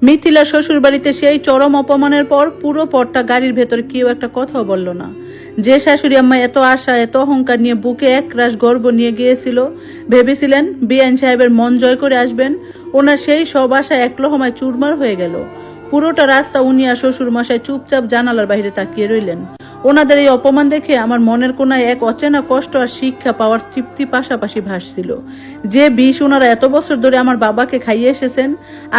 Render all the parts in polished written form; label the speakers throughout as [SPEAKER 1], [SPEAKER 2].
[SPEAKER 1] মিথিলা শ্বশুর বাড়িতে সেই চরম অপমানের পর পুরো পথটা গাড়ির ভেতরে কেউ একটা কথাও বলল না। যে শাশুড়ি আম্মা এত আশা এত অহংকার নিয়ে বুকে এক রাশ গর্ব নিয়ে গিয়েছিল, ভেবেছিলেন বিআইন সাহেবের মন জয় করে আসবেন, ওনার সেই সব আশা এক লহমায় চুরমার হয়ে গেল। পুরোটা রাস্তা উনি আর শ্বশুর মশাই চুপচাপ জানালার বাইরে তাকিয়ে রইলেন। ওনাদের এই অপমান দেখে আমার মনের কোনায় এক অচেনা কষ্ট আর শিক্ষা পাওয়ার তৃপ্তি পাশাপাশি ভাসছিল। যে বিষ ওনারা এত বছর ধরে আমার বাবাকে খাইয়ে এসেছেন,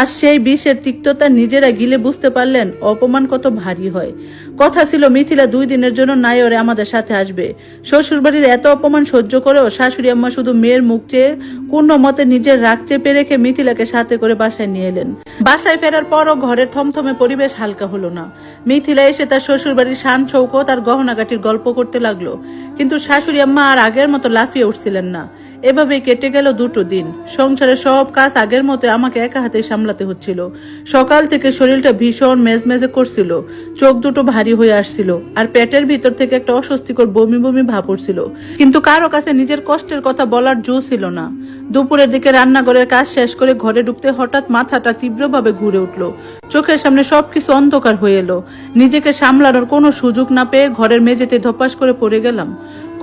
[SPEAKER 1] আজ সেই বিষের তিক্ততা নিজেরা গিলে বুঝতে পারলেন অপমান কত ভারী হয়। কথা ছিল মিথিলা 2 দিনের জন্য নায়রে আমাদের সাথে আসবে। শ্বশুরবাড়ির এত অপমান সহ্য করেও শাশুড়ি আম্মা শুধু মেয়ের মুখ চেয়ে কোনো মতে নিজের রাগ চেপে রেখে মিথিলাকে সাথে করে বাসায় নিয়ে এলেন। বাসায় ফেরার পরও ঘরের থমথমে পরিবেশ হালকা হলো না। মিথিলা এসে তার শ্বশুরবাড়ির শান শৌকত আর গহনাগাটির গল্প করতে লাগলো, কিন্তু শাশুড়ি আম্মা আর আগের মতো লাফিয়ে উঠছিলেন না। এভাবে কেটে গেল 2 দিন। সংসারের সব কাজ আগের মতো আমাকে একা হাতে সামলাতে হচ্ছিল। সকাল থেকে শরীরটা ভীষণ মেজমেজে করছিল, চোখ দুটো ভারী হয়ে আসছিল, আর পেটের ভিতর থেকে একটা অস্বস্তিকর বমি বমি ভাব উঠছিল। কিন্তু কারো কাছে নিজের কষ্টের কথা বলার জো ছিল না। দুপুরের দিকে রান্নাঘরের কাজ শেষ করে ঘরে ঢুকতে হঠাৎ মাথাটা তীব্রভাবে ঘুরে উঠল। চোখের সামনে সবকিছু অন্ধকার হয়ে এলো। নিজেকে সামলানোর কোনো সুযোগ না পেয়ে ঘরের মেঝেতে ধপাস করে পড়ে গেলাম।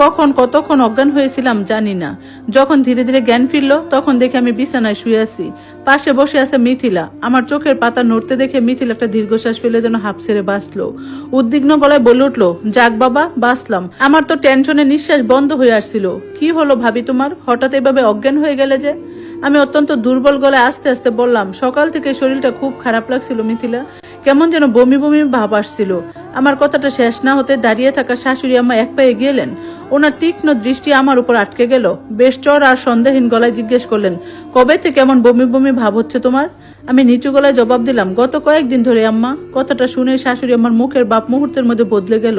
[SPEAKER 1] কখন কতক্ষণ অজ্ঞান হয়েছিলাম জানি না। যখন ধীরে ধীরে জ্ঞান ফিরল তখন দেখে আমি বিছানায় শুয়ে আছি। পাশে বসে আছে মিথিলা। আমার চোখের পাতা নড়তে দেখে মিথিলা একটা দীর্ঘশ্বাস ফেলে যেন হাঁপ ছেড়ে বাঁচলো। উদ্বিগ্ন গলায় বলে উঠলো, যাক বাবা, বাঁচলাম। আমার তো টেনশনে নিঃশ্বাস বন্ধ হয়ে আসছিল। কি হলো ভাবি তোমার, হঠাৎ এভাবে অজ্ঞান হয়ে গেলে যে? আমি অত্যন্ত দুর্বল গলায় আস্তে আস্তে বললাম, সকাল থেকে শরীরটা খুব খারাপ লাগছিল মিথিলা, কেমন যেন বমি বমি ভাব আসছিল। আমার কথাটা শেষ না হতে দাঁড়িয়ে থাকা শাশুড়ি আম্মা এক পায়ে গেলেন। ওনার তীক্ষ্ণ দৃষ্টি আমার উপর আটকে গেল। বেশ চর আর সন্দেহহীন গলায় জিজ্ঞেস করলেন, কবে থেকে এমন বমি বমি ভাব হচ্ছে তোমার? আমি নিচু গলায় জবাব দিলাম, গত কয়েকদিন ধরে আম্মা। কথাটা শুনে শাশুড়ি আমার মুখের বাপ মুহূর্তের মধ্যে বদলে গেল।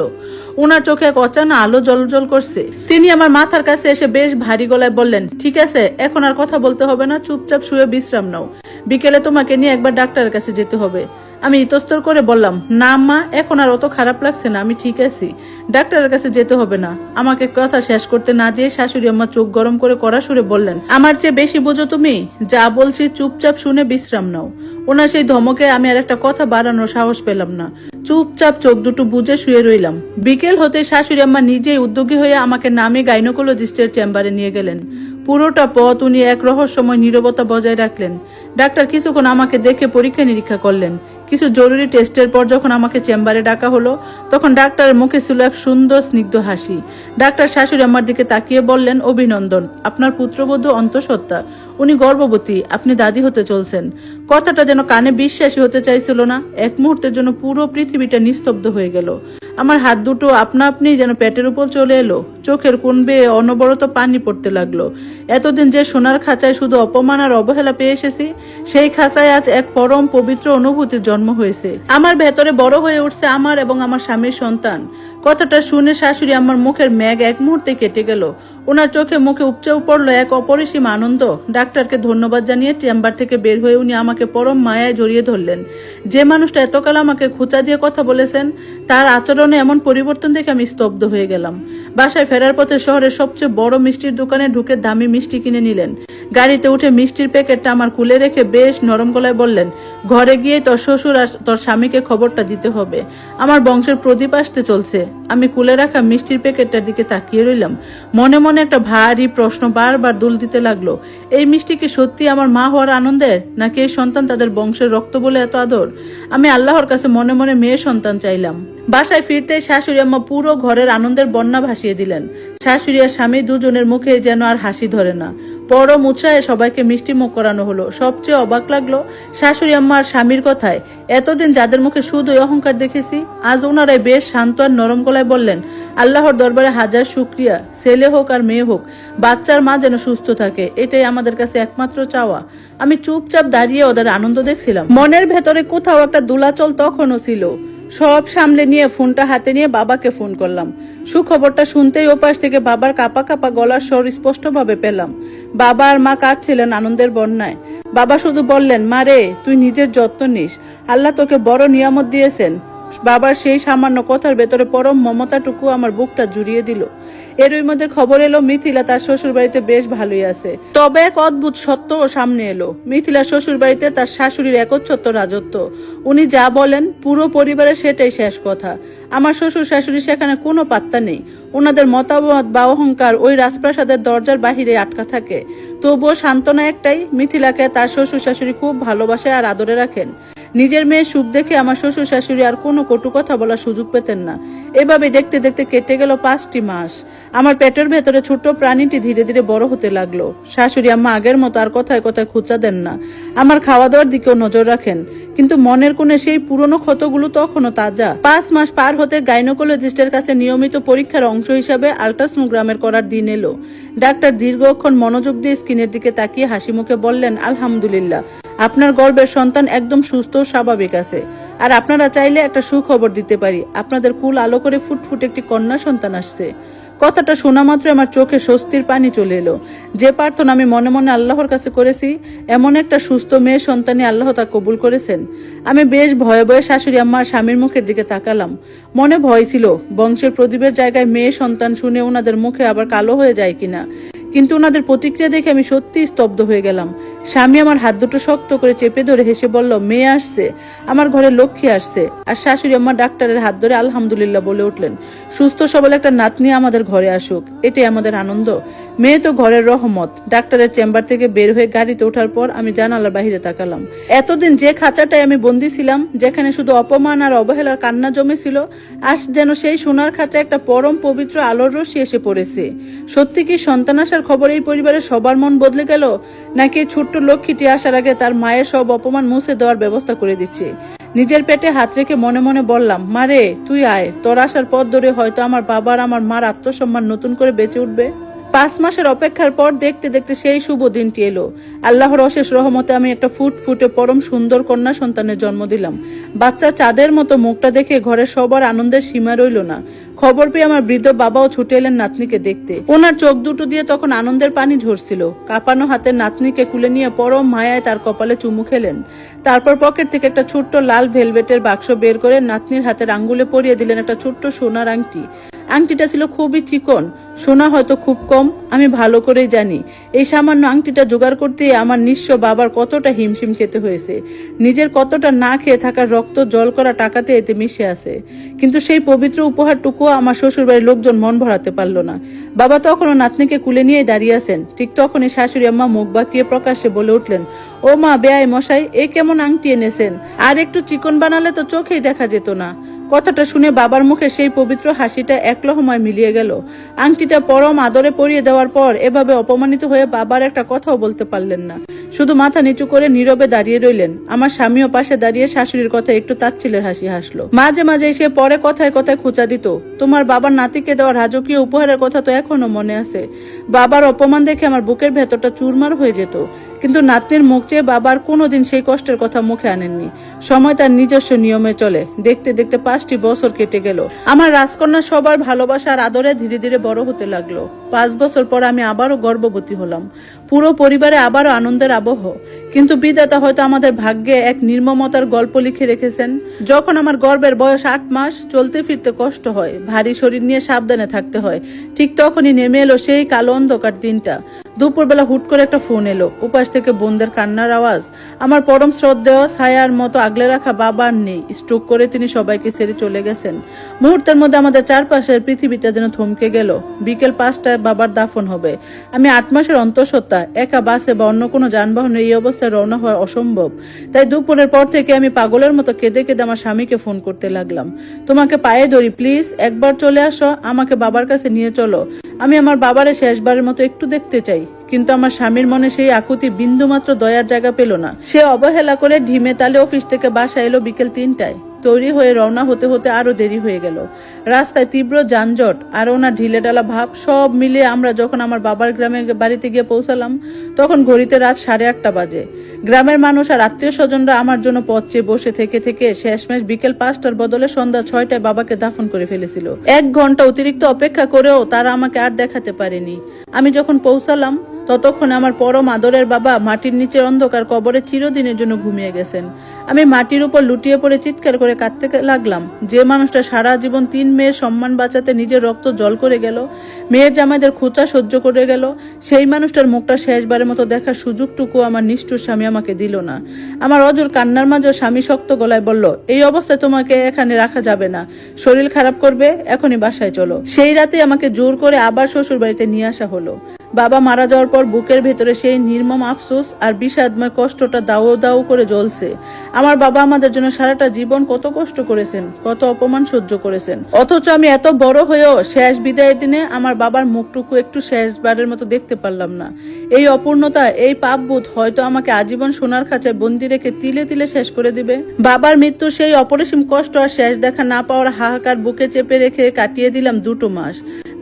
[SPEAKER 1] ওনার চোখে এক অচানা আলো জলজল করছে। তিনি আমার মাথার কাছে এসে বেশ ভারী গলায় বললেন, ঠিক আছে, এখন আর কথা বলতে হবে না, চুপচাপ শুয়ে বিশ্রাম নাও। বিকেলে তোমাকে নিয়ে একবার ডাক্তারের কাছে যেতে হবে। আমি ইতস্তর করে বললাম, না আম্মা, এখন আর অত খারাপ লাগছে না, আমি ঠিক আছি, ডাক্তারের কাছে যেতে হবে না। আমাকে কথা শেষ করতে না দিয়ে শাশুড়ি আম্মা চোখ গরম করে কড়া সুরে বললেন, আমার চেয়ে বেশি বোঝো তুমি, যা বলছি চুপচাপ শুনে বিশ্রাম নাও। ওনার সেই ধমকে আমি আর একটা কথা বাড়ানোর সাহস পেলাম না। চুপচাপ চোখ দুটো বুজে শুয়ে রইলাম। বিকেল হতে শাশুড়ি আম্মা নিজেই উদ্যোগী হয়ে আমাকে নামে গাইনোকোলজিস্টের চেম্বারে নিয়ে গেলেন। পুরোটা পথ উনি এক রহস্যময় নীরবতা বজায় রাখলেন। ডাক্তার কিছুক্ষণ আমাকে দেখে পরীক্ষা নিরীক্ষা করলেন। কিছু জরুরি টেস্টের পর যখন আমাকে চেম্বারে ডাকা হলো, তখন ডাক্তারের মুখে ছিল এক সুন্দর স্নিগ্ধ হাসি। ডাক্তার শাশুড়ি আমার দিকে তাকিয়ে বললেন, অভিনন্দন, আপনার পুত্রবধূ অন্তঃসত্ত্বা, উনি গর্ভবতী, আপনি দাদি হতে চলছেন। কথাটা যেন কানে বিশ্বাসী হতে চাইছিল না। এক মুহূর্তের জন্য পুরো পৃথিবীটা নিস্তব্ধ হয়ে গেল। আমার হাত দুটো আপনা আপনি যেন পেটের উপর চলে এলো। চোখের কোণ বেয়ে অনবরত পানি পড়তে লাগলো। এতদিন যে সোনার খাঁচায় শুধু অপমান আর অবহেলা পেয়ে এসেছি, সেই খাঁচায় আজ এক পরম পবিত্র অনুভূতির জন্ম হয়েছে। আমার ভেতরে বড় হয়ে উঠছে আমার এবং আমার স্বামীর সন্তান। কথাটা শুনে শাশুড়ি আমার মুখের মেঘ এক মুহূর্তে কেটে গেল। ওনার চোখে মুখে উপচে পড়লো এক অপরিসীম আনন্দ। ডাক্তারকে ধন্যবাদ জানিয়ে চেম্বার থেকে বের হয়ে উনি আমাকে পরম মায়ায় জড়িয়ে ধরলেন। যে মানুষটা এতকাল আমাকে খোঁচা দিয়ে কথা বলেছেন, তার আচরণে এমন পরিবর্তন দেখে আমি স্তব্ধ হয়ে গেলাম। বাসায় ফেরার পথে শহরের সবচেয়ে বড় মিষ্টির দোকানে ঢুকে দামি মিষ্টি কিনে নিলেন। গাড়িতে উঠে মিষ্টির প্যাকেটটা আমার কুলে রেখে বেশ নরম গলায় বললেন, ঘরে গিয়ে তোর শ্বশুর আর তোর স্বামীকে খবরটা দিতে হবে। আমার বংশের প্রদীপ আসতে চলছে। আমি কুলে রাখা মিষ্টির প্যাকেটটার দিকে তাকিয়ে রইলাম। মনে মনে একটা ভারী প্রশ্ন বারবার দুল দিতে লাগলো, এই মিষ্টি কি সত্যি আমার মা হওয়ার আনন্দের, নাকি এই সন্তান তাদের বংশের রক্ত বলে এত আদর? আমি আল্লাহর কাছে মনে মনে মেয়ে সন্তান চাইলাম। বাসায় ফিরতে শাশুড়ি আম্মা পুরো ঘরের আনন্দের বন্যা ভাসিয়ে দিলেন। শাশুড়ি আর স্বামী দুজনের মুখে যেন আর হাসি ধরে না। পরম উৎসাহে সবাইকে মিষ্টি মুখ করানো হলো। সবচেয়ে অবাক লাগলো শাশুড়ি আম্মা আর স্বামীর কথায়। এতদিন যাদের মুখে শুধুই অহংকার দেখেছি, আজ ওনারাই বেশ শান্ত আর নরম গলায় বললেন, আল্লাহর দরবারে হাজার শুকরিয়া, ছেলে হোক আর মেয়ে হোক, বাচ্চার মা যেন সুস্থ থাকে, এটাই আমাদের কাছে একমাত্র চাওয়া। আমি চুপচাপ দাঁড়িয়ে ওদের আনন্দ দেখছিলাম। মনের ভেতরে কোথাও একটা দোলাচল তখনও ছিল। সব সামলে নিয়ে ফোনটা হাতে নিয়ে বাবাকে ফোন করলাম। সুখবরটা শুনতেই ওপাশ থেকে বাবার কাপা কাপা গলার স্বর স্পষ্টভাবে পেলাম। বাবা আর মা কাঁদছিলেন আনন্দের বন্যায়। বাবা শুধু বললেন, মা রে, তুই নিজের যত্ন নিস, আল্লাহ তোকে বড় নিয়ামত দিয়েছেন। বাবার সেই সামান্য কথার ভেতরে পরম মমতাটুকু আমার বুকটা জুড়িয়ে দিল। এরই মধ্যে খবর এলো মিথিলা তার শ্বশুর বাড়িতে বেশ ভালোই আছে। তবে এক অদ্ভুত সত্য সামনে এলো। মিথিলা শ্বশুর বাড়িতে তার শাশুড়ির একচ্ছত্ব রাজত্ব। উনি যা বলেন পুরো পরিবারের সেটাই শেষ কথা। আমার শ্বশুর শাশুড়ি সেখানে কোনো পাত্তা নেই। ওনাদের মতামত বা অহংকার ওই রাজপ্রাসাদের দরজার বাহিরে আটকা থাকে। তবুও সান্ত্বনা একটাই, মিথিলাকে তার শ্বশুর শাশুড়ি খুব ভালোবাসে আর আদরে রাখেন। নিজের মেয়ের সুখ দেখে আমার শ্বশুর শাশুড়ি আর কোনো কটু কথা বলার সুযোগ পেতেন না। এভাবে দেখতে দেখতে কেটে গেল 5টি মাস। আমার পেটের ভেতরে ছোট্ট প্রাণীটি ধীরে ধীরে বড় হতে লাগলো। শাশুড়ি আম্মা আগের মতো আর কথায় কথায় খুঁচা দেন না, আমার খাওয়া দাওয়ার দিকেও নজর রাখেন। কিন্তু মনের কোণে সেই পুরনো ক্ষতগুলো তখনও তাজা। 5 মাস পার হতে গাইনোকোলজিস্টের কাছে নিয়মিত পরীক্ষার অংশ হিসাবে আল্ট্রাসোনোগ্রামের করার দিন এলো। ডাক্তার দীর্ঘক্ষণ মনোযোগ দিয়ে স্ক্রিনের দিকে তাকিয়ে হাসি মুখে বললেন, আলহামদুলিল্লাহ, আপনার গর্ভের সন্তান একদম সুস্থ ও স্বাভাবিক আছে। আর আপনারা চাইলে একটা সুখবর দিতে পারি, আপনাদের কুল আলো করে ফুটফুট একটি কন্যা সন্তান আসছে। কথাটা শোনা মাত্র আমার চোখে স্বস্তির পানি চলে এলো। যে প্রার্থনা আমি মনে মনে আল্লাহর কাছে করেছি, এমন একটা সুস্থ মেয়ে সন্তানই আল্লাহ তা কবুল করেছেন। আমি বেশ ভয়ে ভয়ে শাশুড়ি আম্মার স্বামীর মুখের দিকে তাকালাম। মনে ভয় ছিল বংশের প্রদীপের জায়গায় মেয়ে সন্তান শুনে ওনাদের মুখে আবার কালো হয়ে যায় কিনা। কিন্তু ওনাদের প্রতিক্রিয়া দেখে আমি সত্যি স্তব্ধ হয়ে গেলাম। স্বামী আমার হাত দুটো শক্ত করে চেপে ধরে হেসে বলল, মেয়ে আসছে, আমার ঘরে লক্ষ্মী আসছে। আর শাশুড়ি আম্মা ডাক্তারের হাত ধরে আলহামদুলিল্লাহ বলে উঠলেন, সুস্থ সবল একটা নাতনি আমাদের ঘরে আসুক, এটাই আমাদের আনন্দ। মেয়ে তো ঘরের রহমত। ডাক্তারের চেম্বার থেকে বের হয়ে গাড়িতে ওঠার পর আমি জানালার বাহিরে তাকালাম। এতদিন যে খাঁচাটায় আমি বন্দি ছিলাম, যেখানে শুধু অপমান আর অবহেলার কান্না জমেছিল, আজ যেন সেই সোনার খাঁচা একটা পরম পবিত্র আলোর রশ্মি এসে পড়েছে। সত্যি কি সন্তান আসার খবর এই পরিবারের সবার মন বদলে গেল, নাকি ছোট্ট লক্ষ্মীটি আসার আগে তার মায়ের সব অপমান মুছে দেওয়ার ব্যবস্থা করে দিচ্ছে? নিজের পেটে হাত রেখে মনে মনে বললাম, মারে তুই আয়, তোর আসার পথ ধরে হয়তো আমার বাবার আমার মার আত্মসম্মান নতুন করে বেঁচে উঠবে। 5 মাসের অপেক্ষার পর দেখতে দেখতে সেই শুভ দিনটি এলো। আল্লাহর অশেষ রহমতে আমি একটা ফুটফুটে পরম সুন্দর কন্যা সন্তানের জন্ম দিলাম। বাচ্চা চাঁদের মতো মুখটা দেখে ঘরের সবার আনন্দের সীমা রইল না। খবর পেয়ে আমার বৃদ্ধ বাবাও ছুটে এলেন নাতনিকে দেখতে। ওনার চোখ দুটো দিয়ে তখন আনন্দের পানি ঝরছিল। কাঁপানো হাতের নাতনিকে কুলে নিয়ে পরম মায়ায় তার কপালে চুমু খেলেন। তারপর পকেট থেকে একটা ছোট্ট লাল ভেলভেটের বাক্স বের করে নাতনির হাতের আঙ্গুলে পরিয়ে দিলেন একটা ছোট্ট সোনার আংটি। আংটিটা ছিল খুবই চিকন, সোনা হয়তো খুব কম, আমি ভালো করেই জানি। এই সামান্য আংটিটা জোগাড় করতে আমার নিঃস্ব বাবার কতটা হিমশিম খেতে হয়েছে। নিজের কতটা না খেয়ে থাকার রক্ত জল করা টাকাতে এতে মিশে আছে। কিন্তু সেই পবিত্র উপহারটুকু আমার শ্বশুরবাড়ির লোকজন মন ভরাতে পারলো না। বাবা তখনও নাতনিকে কুলে নিয়ে দাঁড়িয়ে আছেন। ঠিক তখনই শাশুড়ি আম্মা মুখ বাঁকিয়ে প্রকাশ্যে বলে উঠলেন, ও মা বেয়াই মশাই, এ কেমন আংটি এনেছেন? আর একটু চিকন বানালে তো চোখেই দেখা যেত না। কথাটা শুনে বাবার মুখে সেই পবিত্র হাসিটা এক লহমায় মিলিয়ে গেল। আংটিটা পরম আদরে পরিয়ে দেওয়ার পর এভাবে অপমানিত হয়ে বাবার একটা কথাও বলতে পারলেন না। শুধু মাথা নিচু করে নীরবে দাঁড়িয়ে রইলেন। আমার স্বামীও পাশে দাঁড়িয়ে শাশুড়ির কথা একটু তাচ্ছিলের হাসি হাসলো। মাঝে মাঝে সে পরে কথায় কথায় খোঁচা দিত, তোমার বাবার নাতিকে দেওয়া রাজকীয় উপহারের কথা তো এখনো মনে আছে। বাবার অপমান দেখে আমার বুকের ভেতরটা চুরমার হয়ে যেত। কিন্তু নাতনির মুখ চেয়ে বাবার কোনোদিন সেই কষ্টের কথা মুখে আনেননি। সময় তার নিজস্ব নিয়মে চলে। দেখতে দেখতে 5টি বছর কেটে গেল। আমার রাজকন্যা সবার ভালোবাসা আর আদরে ধীরে ধীরে বড় হতে লাগলো। 5 বছর পর আমি আবারও গর্ভবতী হলাম। পুরো পরিবারে আবারও আনন্দের আবহ। কিন্তু বিধাতা হয়তো আমাদের ভাগ্যে এক নির্মমতার গল্প লিখে রেখেছেন। যখন আমার গর্ভের বয়স 8 মাস, চলতে ফিরতে কষ্ট হয়, ভারী শরীর নিয়ে সাবধানে থাকতে হয়, ঠিক তখনই নেমে এলো সেই কালো অন্ধকার দিনটা। দুপুরবেলা হুট করে একটা ফোন এলো। উপাস থেকে বোনদের কান্নার আওয়াজ। আমার পরম শ্রদ্ধেয় ছায়ার মতো আগলে রাখা বাবা আর নেই। স্ট্রোক করে তিনি সবাইকে ছেড়ে চলে গেছেন। মুহূর্তের মধ্যে আমাদের চারপাশের পৃথিবীটা যেন থমকে গেল। বিকেল 5টায় বাবার দাফন হবে। আমি 8 মাসের অন্তঃসত্ত্বা, একা বাসে বা অন্য কোনো যানবাহনে এই অবস্থায় রওনা হওয়া অসম্ভব। তাই দুপুরের পর থেকে আমি পাগলের মতো কেঁদে কেঁদে আমার স্বামীকে ফোন করতে লাগলাম, তোমাকে পায়ে ধরি প্লিজ, একবার চলে আসো, আমাকে বাবার কাছে নিয়ে চলো। আমি আমার বাবারে শেষবারের মতো একটু দেখতে চাই। কিন্তু আমার স্বামীর মনে সেই আকুতি বিন্দু মাত্র দয়ার জায়গা পেল না। সে অবহেলা করে ঢিমে তালে অফিস থেকে বাসা এলো বিকেল 3টায়। তৈরি হয়ে রওনা হতে হতে আরো দেরি হয়ে গেল। রাস্তায় তীব্র যানজট আর ওনার ঢিলেঢালা ভাব সব মিলিয়ে আমরা যখন আমার বাবার গ্রামে বাড়িতে গিয়ে পৌঁছালাম, তখন ঘড়িতে রাত 8:30 বাজে। গ্রামের মানুষ আর আত্মীয় স্বজনরা আমার জন্য পথ চেয়ে বসে থেকে থেকে শেষমেশ বিকেল 5টার বদলে সন্ধ্যা 6টায় বাবাকে দাফন করে ফেলেছিল। 1 ঘন্টা অতিরিক্ত অপেক্ষা করেও তারা আমাকে আর দেখাতে পারেনি। আমি যখন পৌঁছালাম, ততক্ষণে আমার পরম আদরের বাবা মাটির নিচের অন্ধকার কবরে চিরদিনের জন্য ঘুমিয়ে গেছেন। আমি মাটির উপর লুটিয়ে পড়ে চিৎকার করে কাঁদতে লাগলাম। যে মানুষটা সারা জীবন 3 মেয়ের সম্মান বাঁচাতে নিজের রক্ত জল করে গেল, মেয়ের জামাইদের খোঁচা সহ্য করে গেল, সেই মানুষটার মুখটা শেষবারের মতো দেখার সুযোগটুকু আমার নিষ্ঠুর স্বামী আমাকে দিল না। আমার অজর কান্নার মাঝে স্বামী শক্ত গলায় বলল, এই অবস্থায় তোমাকে এখানে রাখা যাবে না, শরীর খারাপ করবে, এখনই বাসায় চলো। সেই রাতে আমাকে জোর করে আবার শ্বশুর বাড়িতে নিয়ে আসা হলো। বাবা মারা যাওয়ার পর বুকের ভেতরে সেই নির্মম আফসোস আর বিষাদময় কষ্টটা দাও দাও করে জ্বলছে। আমার বাবা আমাদের জন্য সারাটা জীবন কত কষ্ট করেছেন, কত অপমান সহ্য করেছেন, অথচ আমি এত বড় হয়েও শেষ বিদায়ের দিনে আমার বাবার মুখটুকু একটু শেষবারের মতো দেখতে পারলাম না। এই অপূর্ণতা, এই পাপবোধ হয়তো আমাকে আজীবন সোনার খাঁচায় বন্দি রেখে তিলে তিলে শেষ করে দিবে। বাবার মৃত্যুর সেই অপরিসীম কষ্ট আর শেষ দেখা না পাওয়ার হাহাকার বুকে চেপে রেখে কাটিয়ে দিলাম 2 মাস।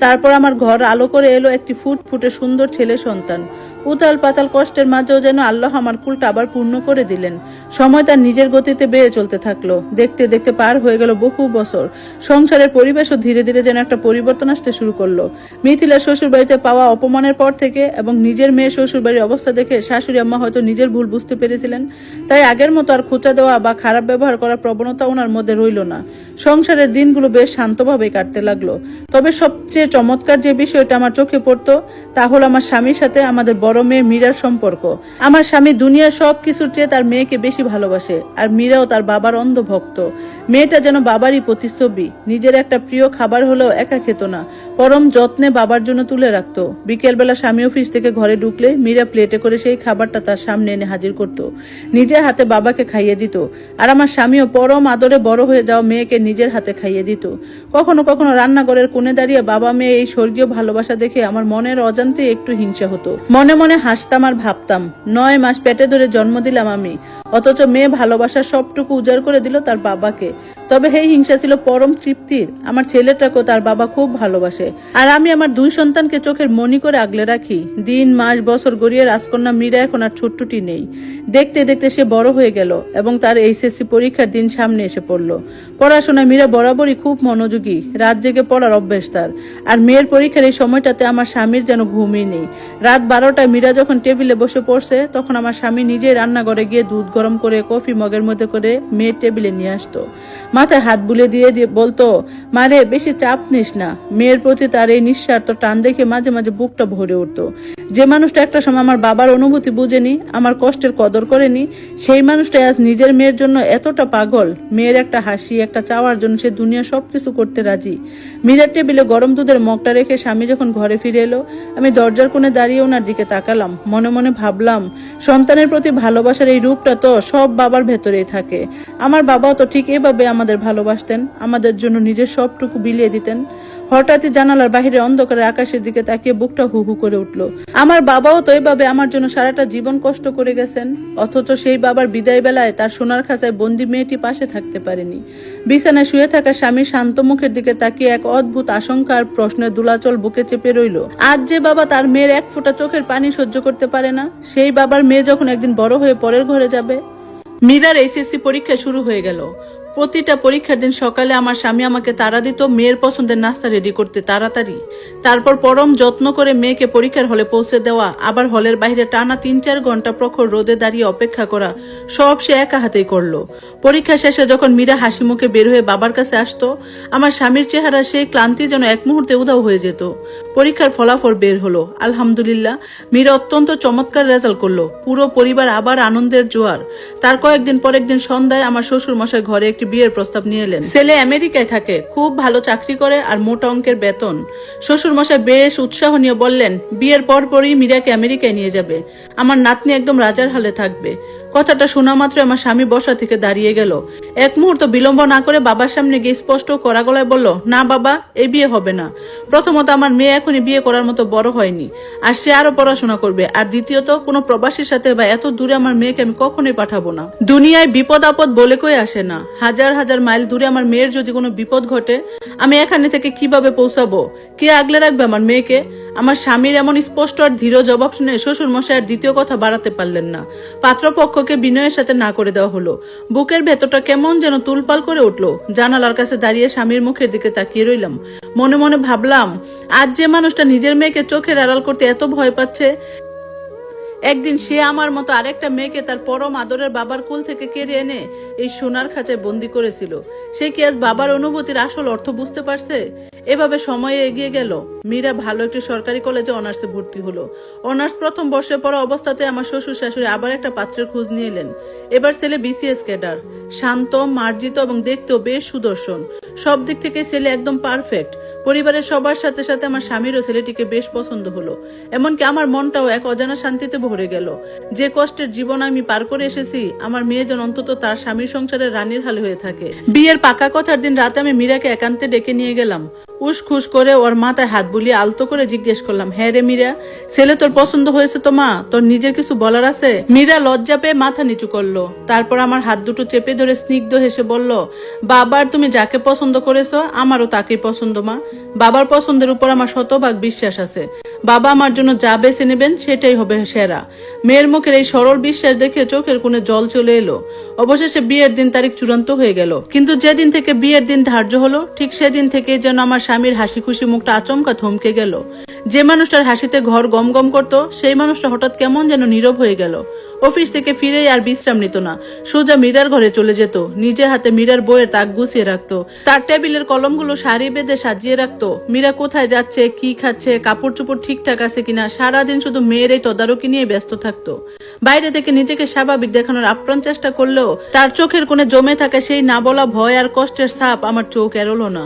[SPEAKER 1] তারপর আমার ঘর আলো করে এলো একটি ফুটফুটে সুন্দর ছেলে সন্তান। উতাল পাতাল কষ্টের মাঝেও যেন আল্লাহ আমার কুলটা আবার পূর্ণ করে দিলেন। সময় তার নিজের গতিতে বেয়ে চলতে থাকলো। দেখতে দেখতে পার হয়ে গেল বহু বছর। সংসারের পরিবেশও ধীরে ধীরে যেন একটা পরিবর্তন আসতে শুরু করলো। মিথিলার শ্বশুর বাড়িতে পাওয়া অপমানের পর থেকে এবং নিজের মেয়ে শ্বশুর বাড়ির অবস্থা দেখে শাশুড়ি আম্মা হয়তো নিজের ভুল বুঝতে পেরেছিলেন। তাই আগের মতো আর খোঁচা দেওয়া বা খারাপ ব্যবহার করার প্রবণতা ওনার মধ্যে রইল না। সংসারের দিনগুলো বেশ শান্তভাবে কাটতে লাগলো। তবে সবচেয়ে চমৎকার যে বিষয়টা আমার চোখে পড়তো তা হলো আমার স্বামীর সাথে আমাদের বড় মেয়ে মীরার সম্পর্ক। আমার স্বামী দুনিয়ার সবকিছুর চেয়ে তার মেয়েকে বেশি ভালোবাসে, আর মীরাও তার বাবার অন্ধ ভক্ত। মেয়েটা যেন বাবারই প্রতিচ্ছবি। নিজের একটা প্রিয় খাবার হলেও একা খেত না, পরম যত্নে বাবার জন্য তুলে রাখতো। বিকেলবেলা স্বামী অফিস থেকে ঘরে ঢুকলে মীরা প্লেটে করে সেই খাবারটা তার সামনে এনে হাজির করত, নিজের হাতে বাবাকে খাইয়ে দিত। আর আমার স্বামীও পরম আদরে বড় হয়ে যাওয়া মেয়েকে নিজের হাতে খাইয়ে দিত। কখনো কখনো রান্নাঘরের কোণে দাঁড়িয়ে বাবা মেয়ে এই স্বর্গীয় ভালোবাসা দেখে আমার মনের অজান্তে একটু হিংসা হতো। মনে মনে হাসতাম আর ভাবতাম, 9 মাস পেটে ধরে জন্ম দিলাম আমি, অথচ মেয়ে ভালোবাসার সবটুকু উজাড় করে দিল তার বাবাকে। তবে এই হিংসা ছিল পরম তৃপ্তির। আমার ছেলেটাকেও তার বাবা খুব ভালোবাসে, আর আমি আমার 2 সন্তানকে চোখের মনি করে আগলে রাখি। দিন মাস বছর গড়িয়ে রাজকন্যা মীরা এখন আর ছোট্টটি নেই। দেখতে দেখতে সে বড় হয়ে গেল এবং তার এইচএসসি পরীক্ষার দিন সামনে এসে পড়ল। পড়াশোনায় মীরা বরাবরই খুব মনোযোগী, রাত জেগে পড়ার অভ্যেস তার। আর মেয়ের পরীক্ষার এই সময়টাতে আমার স্বামীর যেন ঘুমই নেই। রাত 12টায় মীরা যখন টেবিলে বসে পড়ছে, তখন আমার স্বামী নিজেই রান্নাঘরে গিয়ে দুধ গরম করে কফি মগের মধ্যে করে মেয়ের টেবিলে নিয়ে আসতো। মাথায় হাত বুলিয়ে দিয়ে দিয়ে বলতো, মারে বেশি চাপ নিস না। মেয়ের প্রতি তার এই নিঃস্বার্থ টান দেখে মাঝে মাঝে বুকটা ভরে উঠতো। যে মানুষটা একটা সময় আমার বাবার অনুভূতি বুঝেনি, আমার কষ্টের কদর করেনি, সেই মানুষটা আজ নিজের মেয়ের জন্য এতটা পাগল। মেয়ের একটা হাসি, একটা চাওয়ার জন্য সে দুনিয়া সবকিছু করতে রাজি। মীরার টেবিলে গরম দুধের মগটা রেখে স্বামী যখন ঘরে ফিরে এলো, আমি দরজার কোণে দাঁড়িয়ে ওনার দিকে তাকালাম। মনে মনে ভাবলাম, সন্তানের প্রতি ভালোবাসার এই রূপটা তো সব বাবার ভেতরেই থাকে। আমার বাবাও তো ঠিক এভাবে আমাদের ভালোবাসতেন, আমাদের জন্য নিজের সবটুকু বিলিয়ে দিতেন। হঠাৎই জানালার বাহিরে অন্ধকারে আকাশের দিকে তাকিয়ে বুকটা হু হু করে উঠল। আমার বাবাও তো এভাবে আমার জন্য সারাটা জীবন কষ্ট করে গেছেন, অথচ সেই বাবার বিদায় বেলায় তার সোনার খাঁচায় বন্দি মেয়েটি পাশে থাকতে পারেনি। বিছানায় শুয়ে থাকা স্বামীর শান্ত মুখের দিকে তাকিয়ে এক অদ্ভুত আশঙ্কা আর প্রশ্নের দুলাচল বুকে চেপে রইল। আজ যে বাবা তার মেয়ের এক ফোঁটা চোখের পানি সহ্য করতে পারে না, সেই বাবার মেয়ে যখন একদিন বড় হয়ে পরের ঘরে যাবে। মীরার এইচএসসি পরীক্ষা শুরু হয়ে গেল। প্রতিটা পরীক্ষার দিন সকালে আমার স্বামী আমাকে তাড়া দিত মেয়ের পছন্দের নাস্তা রেডি করতে তাড়াতাড়ি। তারপর পরম যত্ন করে মেয়েকে পরীক্ষার হলে পৌঁছে দেওয়া, আবার হলের বাইরে টানা 3-4 ঘন্টা প্রখর রোদে দাঁড়িয়ে অপেক্ষা করা, সব সে একা হাতেই করলো। পরীক্ষা শেষে যখন মীরা হাসি মুখে বের হয়ে বাবার কাছে আসতো, আমার স্বামীর চেহারা সেই ক্লান্তি যেন এক মুহূর্তে উধাও হয়ে যেত। পরীক্ষার ফলাফল বের হলো, আলহামদুলিল্লাহ মীরা অত্যন্ত চমৎকার রেজাল্ট করলো। পুরো পরিবার আবার আনন্দের জোয়ার। তার কয়েকদিন পর একদিন সন্ধ্যায় আমার শ্বশুর মশাই ঘরে একটি বিয়ের প্রস্তাব নিয়ে এলেন। ছেলে আমেরিকায় থাকে, খুব ভালো চাকরি করে আর মোটা অঙ্কের বেতন। শ্বশুর মশাই বেশ উৎসাহ নিয়ে বললেন, বিয়ের পরপরই মীরাকে আমেরিকায় নিয়ে যাবে, আমার নাতনি একদম রাজার হালে থাকবে। কথাটা শোনা মাত্র আমার স্বামী বসা থেকে দাঁড়িয়ে গেল। এক মুহূর্ত বিলম্ব না করে বাবার সামনে গিয়ে স্পষ্ট কড়া গলায় বলল, না বাবা, এই বিয়ে হবে না। প্রথমত আমার মেয়ে এখনই বিয়ে করার মতো বড় হয়নি, আর সে আরো পড়াশোনা করবে। আর দ্বিতীয়ত, কোনো প্রবাসীর সাথে বা এত দূরে আমার মেয়েকে আমি কখনোই পাঠাবো না। দুনিয়ায় বিপদ আপদ বলে কই আসে না। হাজার হাজার মাইল দূরে আমার মেয়ের যদি কোনো বিপদ ঘটে, আমি এখানে থেকে কিভাবে পৌঁছাবো? কে আগলে রাখবে আমার মেয়েকে? আমার স্বামীর এমন স্পষ্ট আর দৃঢ় জবাব শুনে শ্বশুর মশাই আর দ্বিতীয় কথা বাড়াতে পারলেন না। পাত্রপক্ষকে বিনয়ের সাথে না করে দেওয়া হলো। বুকের ভেতরটা কেমন যেন তুলপাল করে উঠলো। জানালার কাছে দাঁড়িয়ে স্বামীর মুখের দিকে তাকিয়ে রইলাম। মনে মনে ভাবলাম, আজ যে মানুষটা নিজের মেয়েকে চোখের আড়াল করতে এত ভয় পাচ্ছে, একদিন সে আমার মতো আরেকটা মেয়েকে তার পরম আদরের বাবার কোল থেকে কেড়ে এনে এই সোনার খাঁচায় বন্দি করেছিল। সে কি আজ বাবার অনুভূতির আসল অর্থ বুঝতে পারছে? এভাবে সময়ে এগিয়ে গেল। মীরা ভালো একটি সরকারি কলেজে অনার্সে ভর্তি হলো। অনার্স প্রথম বর্ষে পড়া অবস্থাতে আমার শ্বশুর শাশুড়ি আবার একটা পাত্রের খোঁজ নিয়ে এলেন। এবার ছেলে বিসিএস ক্যাডার, শান্ত, মার্জিত এবং দেখতেও বেশ সুদর্শন। সব দিক থেকে ছেলে একদম পারফেক্ট। পরিবারের সবার সাথে সাথে আমার স্বামীরও ছেলেটিকে বেশ পছন্দ হলো। এমনকি আমার মনটাও এক অজানা শান্তিতে ভরে গেল। যে কষ্টের জীবন আমি পার করে এসেছি, আমার মেয়ে যেন অন্তত তার স্বামীর সংসারের রানীর হাল হয়ে থাকে। বিয়ের পাকা কথার দিন রাতে আমি মীরাকে একান্তে ডেকে নিয়ে গেলাম। উসখুস করে ওর মাথায় হাত বুলিয়ে আলতো করে জিজ্ঞেস করলাম, হ্যাঁ রে মীরা, ছেলে তোর পছন্দ হয়েছে তো মা? তোর নিজের কিছু বলার আছে? মীরা লজ্জা পেয়ে মাথা নিচু করলো। তারপর আমার হাত দুটো চেপে ধরে স্নিগ্ধ হেসে বলল, বাবার তুমি যাকে পছন্দ করেছো আমারও তাকেই পছন্দ মা। বাবার পছন্দের উপর আমার শতভাগ বিশ্বাস আছে। বাবা আমার জন্য যা বেছে নেবেন সেটাই হবে সেরা। মেয়ের মুখের এই সরল বিশ্বাস দেখে চোখের কোণে জল চলে এলো। অবশেষে বিয়ের দিন তারিখ চূড়ান্ত হয়ে গেল। কিন্তু যেদিন থেকে বিয়ের দিন ধার্য হলো, ঠিক সেদিন থেকে যেন আমার স্বামীর হাসি খুশি মুখটা আচমকা থমকে গেল। যে মানুষটার হাসিতে ঘর গম গম করতো, সেই মানুষটা হঠাৎ কেমন যেন নীরব হয়ে গেল। অফিস থেকে ফিরেই আর বিশ্রাম নিত না, সোজা মীরার ঘরে চলে যেত। নিজে হাতে মীরার বইয়ের তাক গুছিয়ে রাখতো, তার টেবিলের কলমগুলো সারি বেঁধে সাজিয়ে রাখতো। মীরা কোথায় যাচ্ছে, কি খাচ্ছে, কাপড় চোপড় ঠিকঠাক আছে কিনা, সারাদিন শুধু মেয়ের এই তদারকি নিয়ে ব্যস্ত থাকতো। বাইরে থেকে নিজেকে স্বাভাবিক দেখানোর আপ্রাণ চেষ্টা করলেও তার চোখের কোণে জমে থাকা সেই না বলা ভয় আর কষ্টের ছাপ আমার চোখ এড়লো না।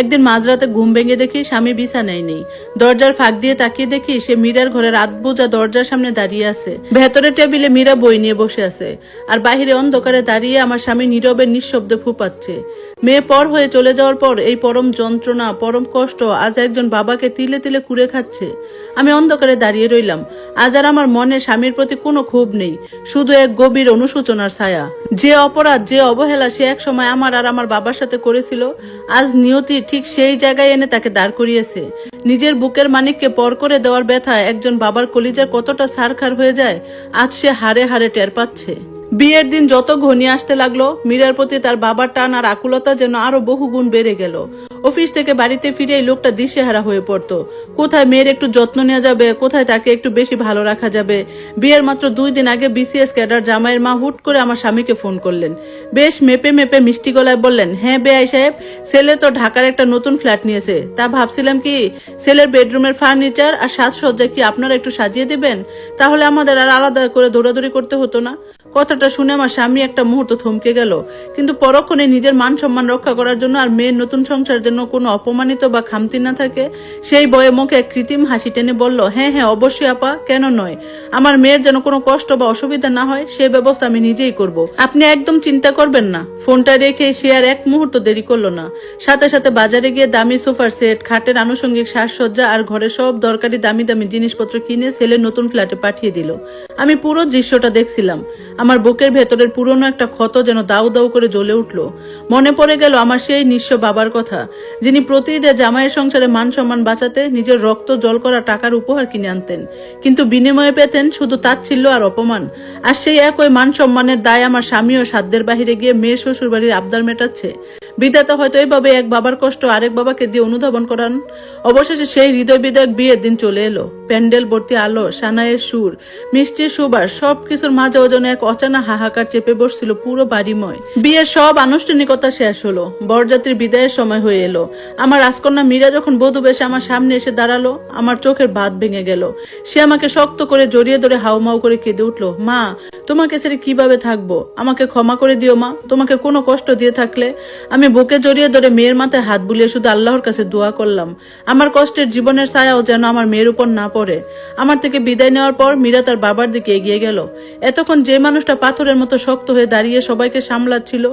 [SPEAKER 1] একদিন মাঝরাতে ঘুম ভেঙে দেখি স্বামী বিছানায় নেই। দরজার ফাঁক দিয়ে তাকিয়ে দেখি সে মীরার ঘরের রাত বোঝা দরজার সামনে দাঁড়িয়ে আছে। ভেতরে টেবিলে মীরা বই নিয়ে বসে আছে, আর বাহিরে অন্ধকারে দাঁড়িয়ে আমার স্বামী নীরবে নিঃশব্দে ফুপাচ্ছে। মেয়ে পর হয়ে চলে যাওয়ার পর এই পরম যন্ত্রণা, পরম কষ্ট আজ একজন বাবাকে তিলে তিলে কুড়ে খাচ্ছে। আমি অন্ধকারে দাঁড়িয়ে রইলাম। আজ আর আমার মনে স্বামীর প্রতি কোনো ক্ষোভ নেই, শুধু এক গভীর অনুশোচনার ছায়া। যে অপরাধ, যে অবহেলা সে এক সময় আমার আর আমার বাবার সাথে করেছিল, আজ নিয়তি ঠিক সেই জায়গায় এনে তাকে দাঁড় করিয়েছে। নিজের বুকের মানিককে পর করে দেওয়ার ব্যথায় একজন বাবার কলিজার কতটা ছারখার হয়ে যায়, আজ সে হাড়ে হাড়ে টের পাচ্ছে। বিয়ের দিন যত ঘনিয়ে আসতে লাগলো, মীরার প্রতি তার বাবার টান আর আকুলতা যেন আরো বহু গুণ বেড়ে গেল। অফিস থেকে বাড়িতে ফিরে এই লোকটা দিশেহারা হয়ে পড়তো। কোথায় মেয়ের একটু যত্ন নেওয়া যাবে, কোথায় তাকে একটু বেশি ভালো রাখা যাবে। বিয়ের মাত্র 2 দিন আগে বিসিএস ক্যাডার জামাইয়ের মা হুট করে আমার স্বামীকে ফোন করলেন। বেশ মেপে মেপে মিষ্টি গলায় বললেন, হ্যাঁ বেআই সাহেব, ছেলে তো ঢাকার একটা নতুন ফ্ল্যাট নিয়েছে। তা ভাবছিলাম কি ছেলের বেডরুমের ফার্নিচার আর সাজসজ্জা কি আপনারা একটু সাজিয়ে দিবেন, তাহলে আমাদের আর আলাদা করে দৌড়াদৌড়ি করতে হতো না। কথাটা শুনে আমার স্বামী একটা মুহূর্ত থমকে গেল, কিন্তু পরক্ষণে নিজের মান সম্মান রক্ষা করার জন্য আর মেয়ের নতুন সংসার যেন কোনো অপমানিত বা খামতি না থাকে, সেই বয়ে মুখে এক কৃত্রিম হাসি টেনে বলল, হ্যাঁ হ্যাঁ অবশ্যই আপা, কেন নয়। আমার মেয়ের যেন কোনো কষ্ট বা অসুবিধা না হয় সে ব্যবস্থা আমি নিজেই করব। আপনি একদম চিন্তা করবেন না। ফোনটা রেখে সে আর এক মুহূর্ত দেরি করলো না। সাথে সাথে বাজারে গিয়ে দামি সোফার সেট, খাটের আনুষঙ্গিক সাজসজ্জা আর ঘরে সব দরকারি দামি দামি জিনিসপত্র কিনে ছেলের নতুন ফ্ল্যাটে পাঠিয়ে দিল। আমি পুরো দৃশ্যটা দেখছিলাম। আমার বুকের ভেতরের পুরনো একটা ক্ষত যেন দাউ দাউ করে জ্বলে উঠল। মনে পড়ে গেল আমার সেই নিঃস্ব বাবার কথা, যিনি প্রতিদিন জামাইয়ের সংসারে মান সম্মান বাঁচাতে নিজের রক্ত জল করা টাকার উপহার কিনে আনতেন, কিন্তু বিনিময়ে পেতেন শুধু তাচ্ছিল্য আর অপমান। আর সেই একই মান সম্মানের দায় আমার স্বামীও সাধ্যের বাহিরে গিয়ে মেয়ে শ্বশুর বাড়ির আবদার মেটাচ্ছে। বিধাতা হয়তো এইভাবে এক বাবার কষ্ট আরেক বাবাকে দিয়ে অনুধাবন করান। অবশেষে সেই হৃদয় বিদায়ক বিয়ের দিন চলে এলো। প্যান্ডেল ভর্তি আলো, সানায়ের সুর, মিষ্টির সুবাস, সবকিছুর মাঝেও যেন এক অচানা হাহাকার চেপে বসছিল পুরো বাড়িময়। বিয়ের সব আনুষ্ঠানিকতা শেষ হলো, বরযাত্রীর বিদায়ের সময় হয়ে এলো। আমার রাজকন্যা মীরা যখন বধূ বেশে আমার সামনে এসে দাঁড়ালো, আমার চোখের বাঁধ ভেঙে গেল। সে আমাকে শক্ত করে জড়িয়ে ধরে হাউমাউ করে কেঁদে উঠলো, মা তোমাকে ছেড়ে কিভাবে থাকবো, আমাকে ক্ষমা করে দিও মা, তোমাকে কোনো কষ্ট দিয়ে থাকলে। আমি বুকে জড়িয়ে ধরে মেয়ের মাথায় হাত বুলিয়ে শুধু আল্লাহর কাছে দোয়া করলাম, আমার কষ্টের জীবনের ছায়াও যেন আমার মেয়ের উপর না পড়ে। আমার থেকে বিদায় নেওয়ার পর মীরা তার বাবার দিকে এগিয়ে গেল। এতক্ষণ যে মানুষটা পাথরের মতো শক্ত হয়ে দাঁড়িয়ে সবাইকে সামলাচ্ছিল,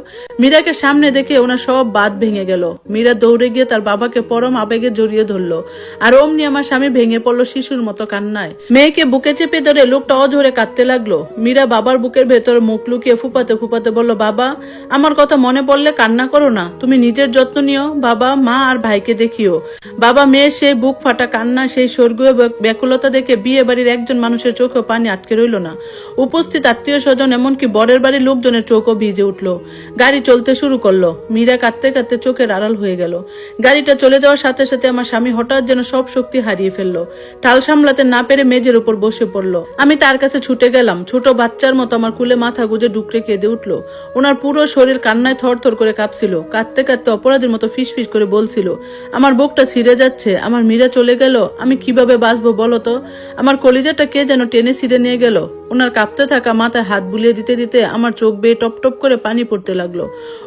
[SPEAKER 1] মীরাকে সামনে দেখে ওনার সব বাঁধ ভেঙে গেল। মীরা দৌড়ে গিয়ে তার বাবাকে পরম আবেগে জড়িয়ে ধরলো, আর অমনি আমার স্বামী ভেঙে পড়লো শিশুর মতো কান্নায়। মেয়েকে বুকে চেপে ধরে লোকটা অঝরে কাঁদতে লাগলো। মীরা বাবার বুকের ভেতর মুখ লুকিয়ে ফুপাতে ফুপাতে বলল, বাবা আমার কথা মনে পড়লে কান্না করো না, তুমি নিজের যত্ন নিও, বাবা মা আর ভাইকে দেখিও। বাবা মেয়ের সেই বুক ফাটা কান্না, সেই স্বর্গীয় ব্যাকুলতা দেখে বিয়ে বাড়ির একজন মানুষের চোখে পানি আটকে রইল না। উপস্থিত আত্মীয় স্বজন এমনকি বরের বাড়ির লোকজনের চোখও ভিজে উঠলো। গাড়ি চলতে শুরু করলো। মীরা কাঁদতে কাঁদতে চোখের আড়াল হয়ে গেল। গাড়িটা চলে যাওয়ার সাথে সাথে আমার স্বামী হঠাৎ যেন সব শক্তি হারিয়ে ফেললো। টাল সামলাতে না পেরে মেজের উপর বসে পড়লো। আমি তার কাছে ছুটে গেলাম। ছোট বাচ্চার মতো আমার কুলে মাথা গুজে ডুকরে কেঁদে উঠলো। ওনার পুরো শরীর কান্নায় থরথর করে কাঁপছিল। কাঁদতে কাঁদতে অপরাধীর মতো ফিসফিস করে বলছিল, আমার বুকটা ছিঁড়ে যাচ্ছে, আমার মীরা চলে গেল, আমি কিভাবে বাঁচবো বলো তো? আমার কলিজাটা কে যেন টেনে ছিঁড়ে নিয়ে গেল। ওনার কাঁপতে থাকা মাথায় হাত বুলিয়ে দিতে দিতে আমার চোখ বেয়ে টপ টপ করে পানি পড়তে লাগলো।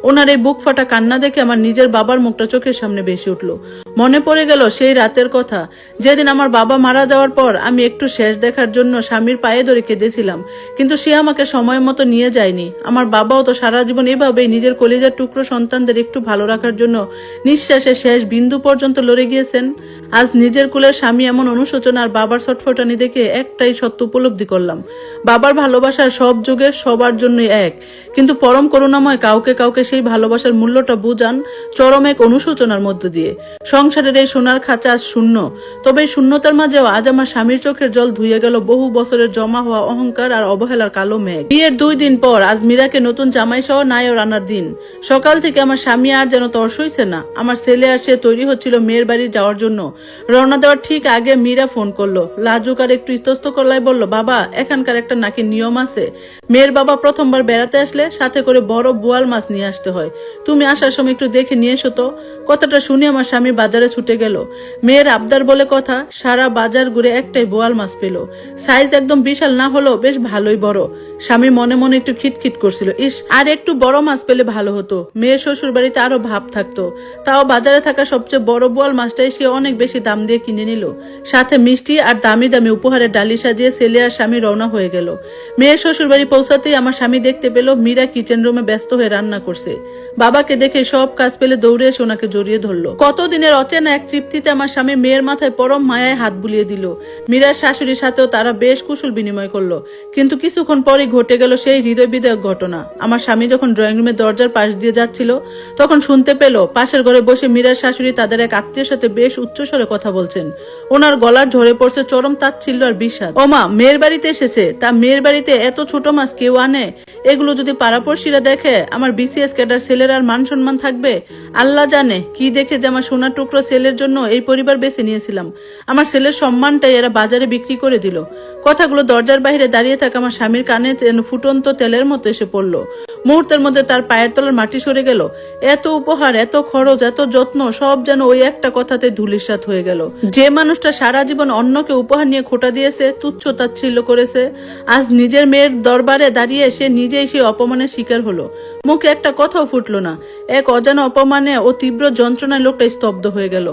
[SPEAKER 1] ওনার এই বুক ফাটা কান্না দেখে আমার নিজের বাবার মুখটা চোখের সামনে ভেসে উঠলো। মনে পড়ে গেল সেই রাতের কথা, যেদিন আমার বাবা মারা যাওয়ার পর আমি একটু শেষ দেখার জন্য স্বামীর পায়ে ধরে কেঁদেছিলাম, কিন্তু সে আমাকে সময় মতো নিয়ে যায়নি। আমার বাবাও তো সারা জীবন এভাবেই নিজের কলিজার টুকরো সন্তানদের একটু ভালো রাখার জন্য নিঃশ্বাসের শেষ বিন্দু পর্যন্ত লড়ে গিয়েছেন। আজ নিজের কুলের স্বামী এমন অনুশোচনা আর বাবার ছটফটানি দেখে একটাই সত্য উপলব্ধি করলাম, বাবার ভালোবাসার সব যুগের সবার জন্যই এক, কিন্তু পরম করুণাময় কাউকে কাউকে সেই ভালোবাসার মূল্যটা বুঝান চরম এক অনুশোচনার মধ্য দিয়ে। সংসারের এই সোনার খাঁচা আজ শূন্য, তবে এই শূন্যতার মাঝেও আজ আমার স্বামীর চোখের জল ধুয়ে গেল বহু বছরের জমা হওয়া অহংকার আর অবহেলার কালো মেঘ। বিয়ের 2 দিন পর আজ মীরাকে নতুন জামাই সহ নায়র আনার দিন। সকাল থেকে আমার স্বামী আর যেন তর্স হইছে না। আমার ছেলে আর সে তৈরি হচ্ছিল মেয়ের বাড়ি যাওয়ার জন্য। রওনা দেওয়ার ঠিক আগে মীরা ফোন করলো। লাজুক আর একটু ইস্তস্ত করলাই বলল, বাবা এখানকার একটা নাকি নিয়ম আছে, মেয়ের বাবা প্রথমবার বেড়াতে আসলে সাথে করে বড় বোয়াল মাছ নিয়ে আসতে হয়, তুমি আসার সময় একটু দেখে নিয়ে এসো তো। কথাটা শুনে আমার স্বামী বাজারে ছুটে গেল। মেয়ের আবদার বলে কথা, সারা বাজার ঘুরে একটাই বোয়াল মাছ পেল। সাইজ একদম বিশাল না হলো বেশ ভালোই বড়। স্বামী মনে মনে একটু খিটখিট করছিল, ইস আর একটু বড় মাছ পেলে ভালো হতো, মেয়ের শ্বশুর বাড়িতে আরো ভাব থাকতো। তাও বাজারে থাকা সবচেয়ে বড় বোয়াল মাছটাই সে অনেক বেশি দাম দিয়ে কিনে নিল। সাথে মিষ্টি আর দামি দামি উপহারের ডালি সাজিয়ে ছেলে আর স্বামী রওনা হয়ে গেল। মেয়ের শ্বশুর বাড়ি পৌঁছাতেই আমার স্বামী দেখতে পেল মীরা কিচেন রুমে ব্যস্ত হয়ে রান্না করছে। বাবাকে দেখে সব কাজ পেলে দৌড়ে এসে ওনাকে জড়িয়ে ধরলো। কতদিনের অচেনা এক তৃপ্তিতে আমার স্বামী মেয়ের মাথায় পরম মায়ায় হাত বুলিয়ে দিল। মীরার শাশুড়ির সাথেও তারা বেশ কুশল বিনিময় করলো, কিন্তু কিছুক্ষণ পরই ঘটে গেল সেই হৃদয় বিদায়ক ঘটনা। আমার স্বামী যখন ড্রয়িং রুমের দরজার পাশ দিয়ে যাচ্ছিল তখন শুনতে পেল পাশের ঘরে বসে মীরার শাশুড়ি তাদের এক আত্মীয়ের সাথে বেশ উচ্চস্বরে কথা বলছেন। ওনার গলার ঝরে পড়ছে চরম তাচ্ছিল্য আর বিষাদ। ও মা, মেয়ের বাড়িতে এসেছে, তা মেয়ের বাড়িতে এত ছোট মাছ কেউ আনে? এগুলো যদি পাড়াপড়শিরা দেখে আমার বিসিএস ক্যাডার ছেলের আর মান সম্মান থাকবে? আল্লাহ জানে কি দেখে যে আমার সোনার টুকরো ছেলের জন্য এই পরিবার বেছে নিয়েছিলাম। আমার ছেলের সম্মানটাই এরা বাজারে বিক্রি করে দিল। কথাগুলো দরজার বাইরে দাঁড়িয়ে থাকা আমার স্বামীর কানে যেন ফুটন্ত তেলের মতো এসে পড়লো। মুহূর্তের মধ্যে তার পায়ের তলার মাটি সরে গেল। এত উপহার, এত খরচ, এত যত্ন, সব যেন ওই একটা কথাতে ধূলিসাৎ হয়ে গেল। যে মানুষটা সারা জীবন অন্যকে উপহার নিয়ে খোটা দিয়েছে, তুচ্ছ তাচ্ছিল্য করেছে, আজ নিজের মেয়ের দরবারে দাঁড়িয়ে সে নিজেই সেই অপমানের শিকার হলো। মুখে একটা কথাও ফুটলো না। এক অজানা অপমানে ও তীব্র যন্ত্রণায় লোকটা স্তব্ধ হয়ে গেল।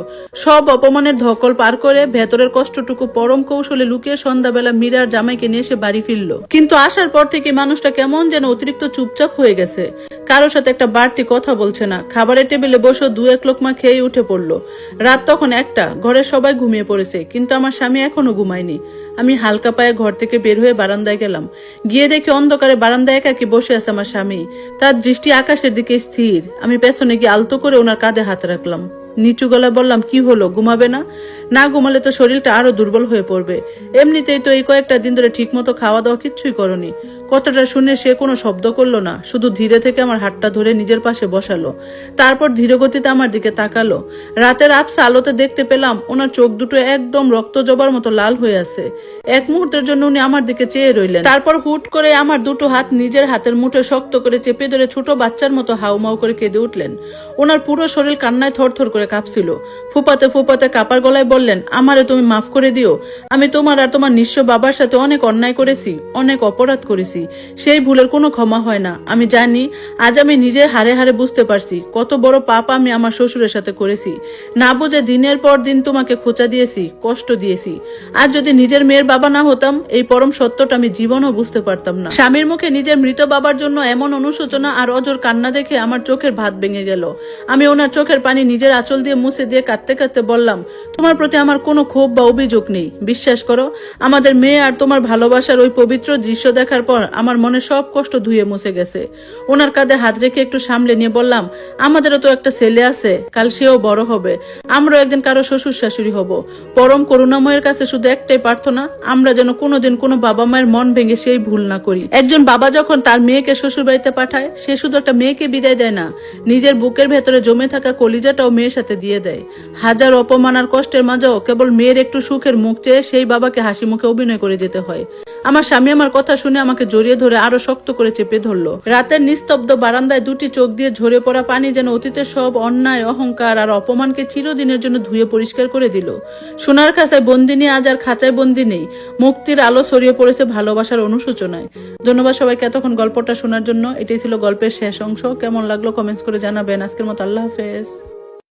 [SPEAKER 1] সব অপমানের ধকল পার করে ভেতরের কষ্টটুকু পরম কৌশলে লুকিয়ে সন্ধ্যাবেলা মীরার জামাইকে নিয়ে এসে বাড়ি ফিরল। কিন্তু আসার পর থেকে মানুষটা কেমন যেন অতিরিক্ত চুপচাপ হয়ে গেছে। কারোর সাথে একটা বাড়তি কথা বলছে না। খাবারের টেবিলে বসে 2-1 লোকমা খেয়ে উঠে পড়লো। রাত তখন 1টা, ঘরের সবাই ঘুমিয়ে পড়েছে, কিন্তু আমার স্বামী এখনো ঘুমায়নি। আমি হালকা পায়ে ঘর থেকে বের হয়ে বারান্দায় গেলাম। গিয়ে দেখি অন্ধকারে বারান্দায় একাকি বসে আছে আমার স্বামী। তার দৃষ্টি আকাশের দিকে স্থির। আমি পেছনে গিয়ে আলতো করে ওনার কাঁধে হাত রাখলাম। নিচু গলায় বললাম, কি হলো, ঘুমাবে না? না ঘুমালে তো শরীরটা আরো দুর্বল হয়ে পড়বে। এমনিতেই তো এই কয়েকটা দিন ধরে ঠিক মতো খাওয়া দাওয়া কিচ্ছুই করনি। কথাটা শুনে সে কোনো শব্দ করলো না, শুধু ধীরে থেকে আমার হাতটা ধরে নিজের পাশে বসালো। তারপর ধীর গতিতে আমার দিকে তাকালো। রাতের আবছা আলোতে দেখতে পেলাম ওনার চোখ দুটো একদম রক্ত জবার মতো লাল হয়ে আছে। এক মুহূর্তের জন্য উনি আমার দিকে চেয়ে রইলেন। তারপর হুট করে আমার দুটো হাত নিজের হাতের মুঠে শক্ত করে চেপে ধরে ছোট বাচ্চার মতো হাউমাউ করে কেঁদে উঠলেন। ওনার পুরো শরীর কান্নায় থরথর করে কাঁপছিল। ফুপাতে ফুপাতে কাপার গলায় বললেন, আমারে তুমি মাফ করে দিও। আমি তোমার আর তোমার নিঃস্ব বাবার সাথে অনেক অন্যায় করেছি, অনেক অপরাধ করেছি। সেই ভুলের কোনো ক্ষমা হয় না। আমি জানি আজ আমি নিজে হারে হারে বুঝতে পারছি কত বড় পাপ আমি আমার শ্বশুরের সাথে করেছি। না বুঝে দিনের পর দিন তোমাকে খোঁচা দিয়েছি, কষ্ট দিয়েছি। আর যদি নিজের মেয়ের বাবা না হতাম, এই পরম সত্যটা আমি জীবনও বুঝতে পারতাম না। স্বামীর মুখে নিজের মৃত বাবার জন্য এমন অনুশোচনা আর অজর কান্না দেখে আমার চোখের ভাত ভেঙে গেল। আমি ওনার চোখের পানি নিজের আঁচল দিয়ে মুছে দিয়ে কাঁদতে কাঁদতে বললাম, তোমার প্রতি আমার কোনো ক্ষোভ বা অভিযোগ নেই। বিশ্বাস করো, আমাদের মেয়ে আর তোমার ভালোবাসার ওই পবিত্র দৃশ্য দেখার পর আমার মনে সব কষ্ট ধুয়ে মুছে গেছে। ওনার কাঁধে হাত রেখে একটু সামলে নিয়ে বললাম, আমাদেরও তো একটা ছেলে আছে, কাল সেও বড় হবে, আমরাও একদিন কারো শ্বশুর শাশুড়ি হব। পরম করুণাময়ের কাছে শুধু একটাই প্রার্থনা, আমরা যেন কোনোদিন কোনো বাবা মায়ের মন ভেঙে সেই ভুল না করি। একজন বাবা যখন তার মেয়েকে শ্বশুর বাড়িতে পাঠায়, সে শুধু একটা মেয়েকে বিদায় দেয় না, নিজের বুকের ভেতরে জমে থাকা কলিজাটাও মেয়ের সাথে দিয়ে দেয়। হাজার অপমান আর কষ্টের মাঝেও কেবল মেয়ের একটু সুখের মুখ চেয়ে সেই বাবাকে হাসি মুখে অভিনয় করে যেতে হয়। আমার স্বামী আমার কথা শুনে আমাকে জড়িয়ে ধরে আরো শক্ত করে চেপে ধরলো। রাতের নিস্তব্ধ বারান্দায় দুটি চোখ দিয়ে ঝরে পড়া পানি যেন অতীতের সব অন্যায়, অহংকার আর অপমানকে চিরদিনের জন্য ধুয়ে পরিষ্কার করে দিল। সোনার খাঁচায় বন্দিনী আজ আর খাঁচায় বন্দি নেই, মুক্তির আলো ছড়িয়ে পড়েছে ভালোবাসার অনুশোচনায়। ধন্যবাদ সবাইকে এতক্ষণ গল্পটা শোনার জন্য। এটাই ছিল গল্পের শেষ অংশ। কেমন লাগলো কমেন্টস করে জানাবেন। আজকের মতো আল্লাহ হাফেজ।